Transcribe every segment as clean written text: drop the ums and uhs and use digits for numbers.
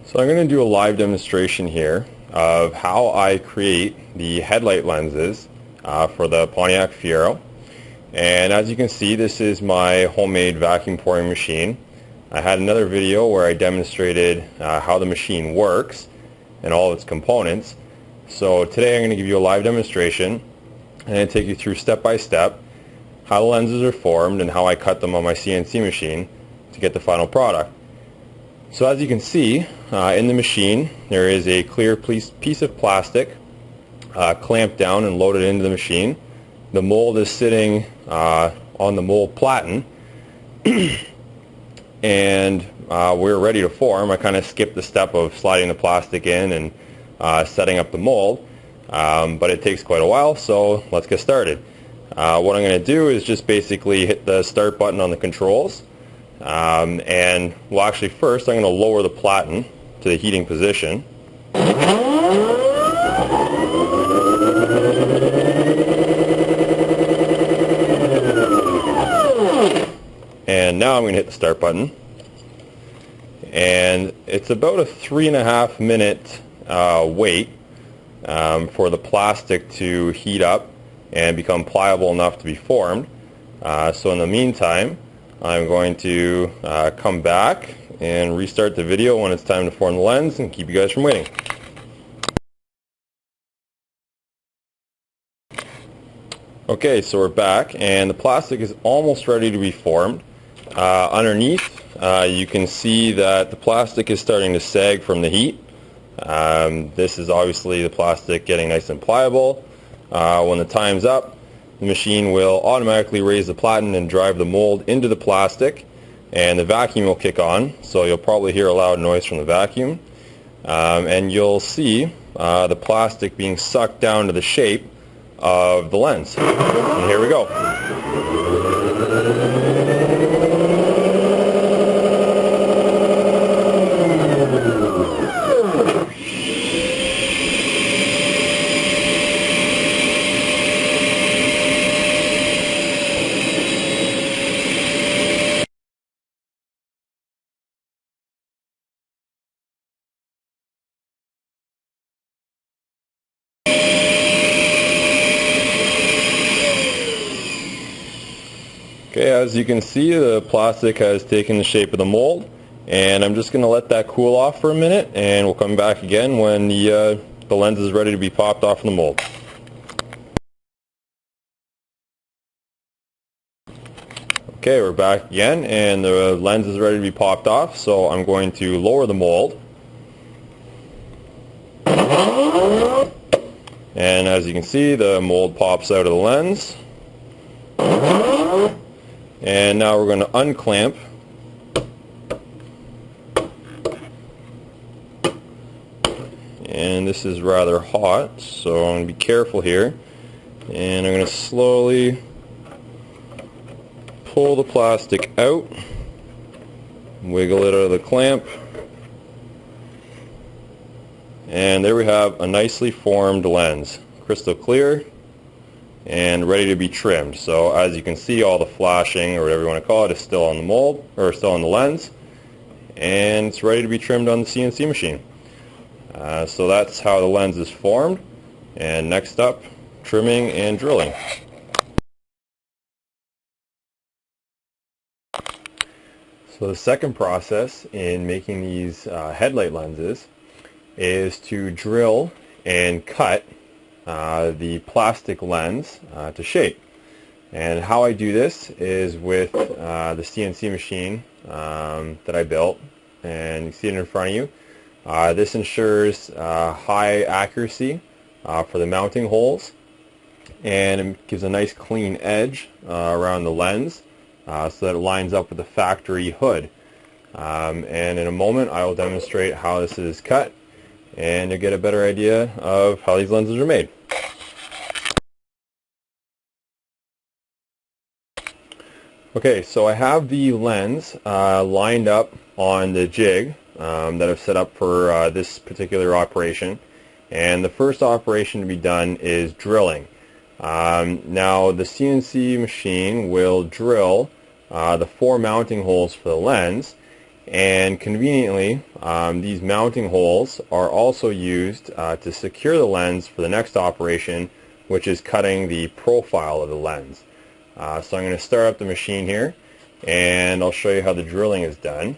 So I'm going to do a live demonstration here of how I create the headlight lenses for the Pontiac Fiero. And as you can see, this is my homemade vacuum pouring machine. I had another video where I demonstrated how the machine works and all of its components. So today I'm going to give you a live demonstration and take you through step by step how the lenses are formed and how I cut them on my CNC machine to get the final product. So as you can see, in the machine there is a clear piece of plastic clamped down and loaded into the machine. The mold is sitting on the mold platen and we're ready to form. I kind of skipped the step of sliding the plastic in and setting up the mold, but it takes quite a while, so let's get started. What I'm going to do is just basically hit the start button on the controls. And well, actually first I'm going to lower the platen to the heating position. And now I'm going to hit the start button. And it's about a 3.5 minute wait for the plastic to heat up and become pliable enough to be formed. So in the meantime, I'm going to come back and restart the video when it's time to form the lens and keep you guys from waiting. Okay, so we're back and the plastic is almost ready to be formed. Underneath you can see that the plastic is starting to sag from the heat. This is obviously the plastic getting nice and pliable. When the time's up, the machine will automatically raise the platen and drive the mold into the plastic, and the vacuum will kick on, so you'll probably hear a loud noise from the vacuum, and you'll see the plastic being sucked down to the shape of the lens. And here we go. Okay, as you can see, the plastic has taken the shape of the mold, and I'm just going to let that cool off for a minute, and we'll come back again when the lens is ready to be popped off from the mold. Okay, we're back again, and the lens is ready to be popped off, so I'm going to lower the mold. And as you can see, the mold pops out of the lens. And now we're going to unclamp and this is rather hot, so I'm going to be careful here, and I'm going to slowly pull the plastic out, wiggle it out of the clamp, and there we have a nicely formed lens, crystal clear and ready to be trimmed. So as you can see, all the flashing, or whatever you want to call it, is still on the mold, or still on the lens, and it's ready to be trimmed on the CNC machine. So that's how the lens is formed, and next up, trimming and drilling. So the second process in making these headlight lenses is to drill and cut the plastic lens to shape. And how I do this is with the CNC machine that I built, and you see it in front of you. This ensures high accuracy for the mounting holes, and it gives a nice clean edge around the lens so that it lines up with the factory hood. And in a moment I will demonstrate how this is cut, and you'll get a better idea of how these lenses are made. Okay, so I have the lens lined up on the jig that I've set up for this particular operation, and the first operation to be done is drilling. Now the CNC machine will drill the 4 mounting holes for the lens, And conveniently, these mounting holes are also used to secure the lens for the next operation, which is cutting the profile of the lens. So I'm going to start up the machine here, and I'll show you how the drilling is done.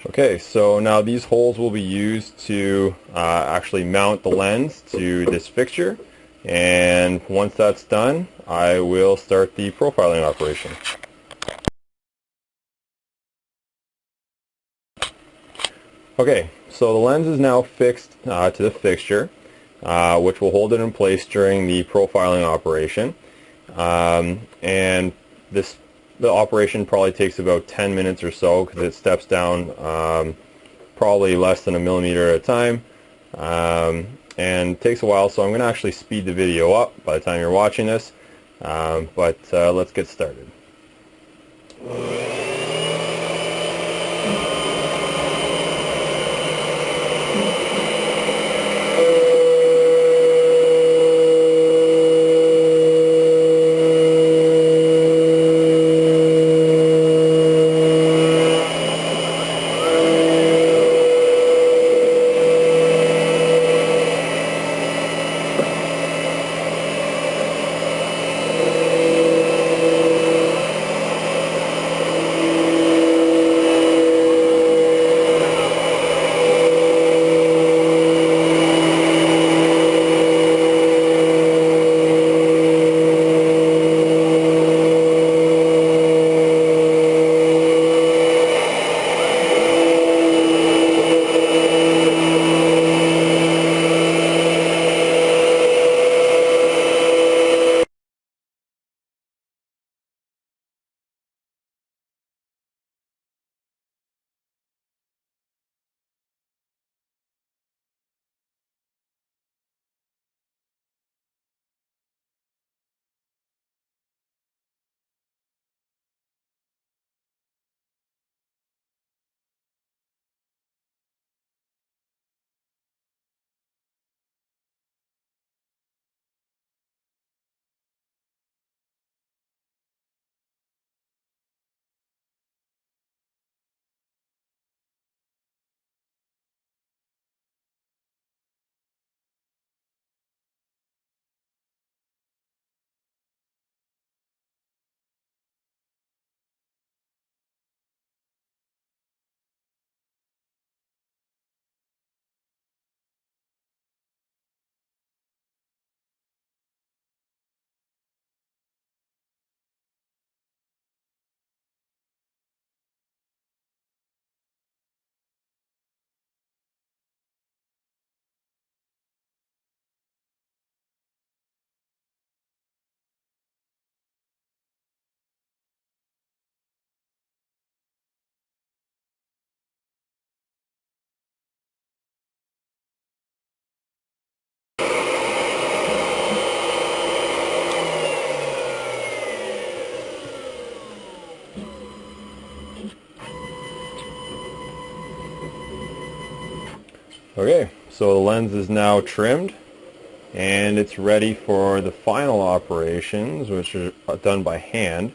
Okay, so now these holes will be used to actually mount the lens to this fixture, and once that's done, I will start the profiling operation. Okay, so the lens is now fixed to the fixture, which will hold it in place during the profiling operation, and the operation probably takes about 10 minutes or so because it steps down probably less than a millimeter at a time, and takes a while, so I'm going to actually speed the video up by the time you're watching this, but let's get started. Okay, so the lens is now trimmed and it's ready for the final operations, which are done by hand.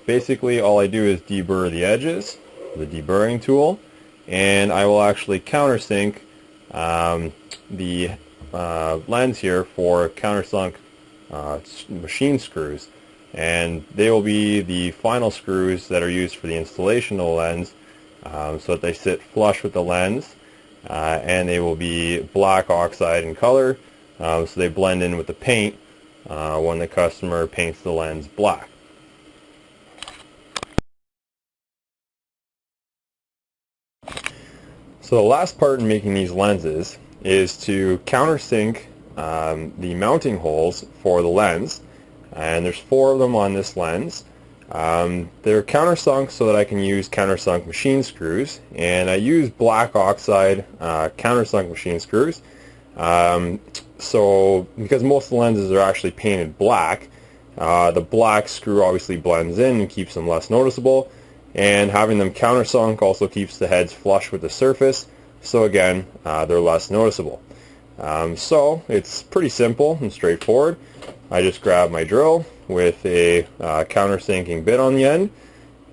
Basically all I do is deburr the edges with the deburring tool, and I will actually countersink the lens here for countersunk machine screws, and they will be the final screws that are used for the installation of the lens, so that they sit flush with the lens, and they will be black oxide in color, so they blend in with the paint when the customer paints the lens black. So the last part in making these lenses is to countersink the mounting holes for the lens, and there's 4 of them on this lens. They're countersunk so that I can use countersunk machine screws, and I use black oxide countersunk machine screws. So because most of the lenses are actually painted black, the black screw obviously blends in and keeps them less noticeable, and having them countersunk also keeps the heads flush with the surface, so again they're less noticeable. So it's pretty simple and straightforward. I just grab my drill with a countersinking bit on the end,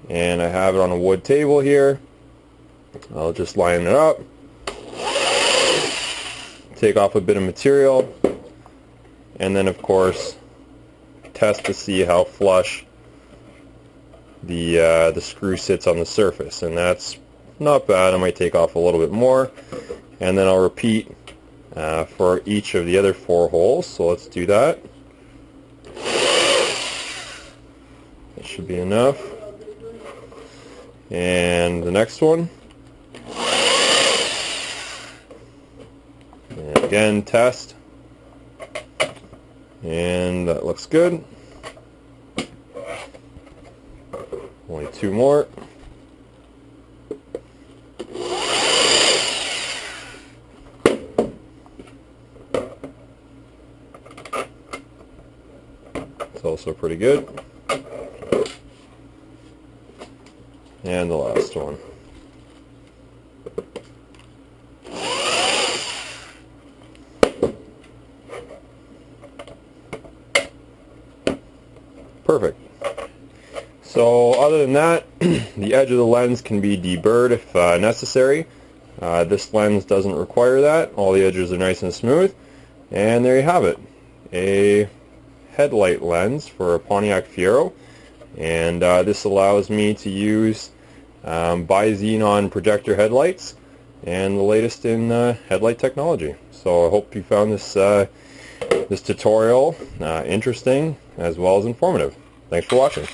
and I have it on a wood table here. I'll just line it up, take off a bit of material, and then of course test to see how flush the screw sits on the surface, and that's not bad. I might take off a little bit more, and then I'll repeat for each of the other 4 holes. So let's do that. That should be enough. And the next one. And again, test. And that looks good. Only 2 more. It's also pretty good. And the last one. Perfect. So other than that, the edge of the lens can be deburred if necessary. This lens doesn't require that. All the edges are nice and smooth. And there you have it. A headlight lens for a Pontiac Fiero. And this allows me to use bi-xenon projector headlights and the latest in headlight technology. So I hope you found this this tutorial interesting as well as informative. Thanks for watching.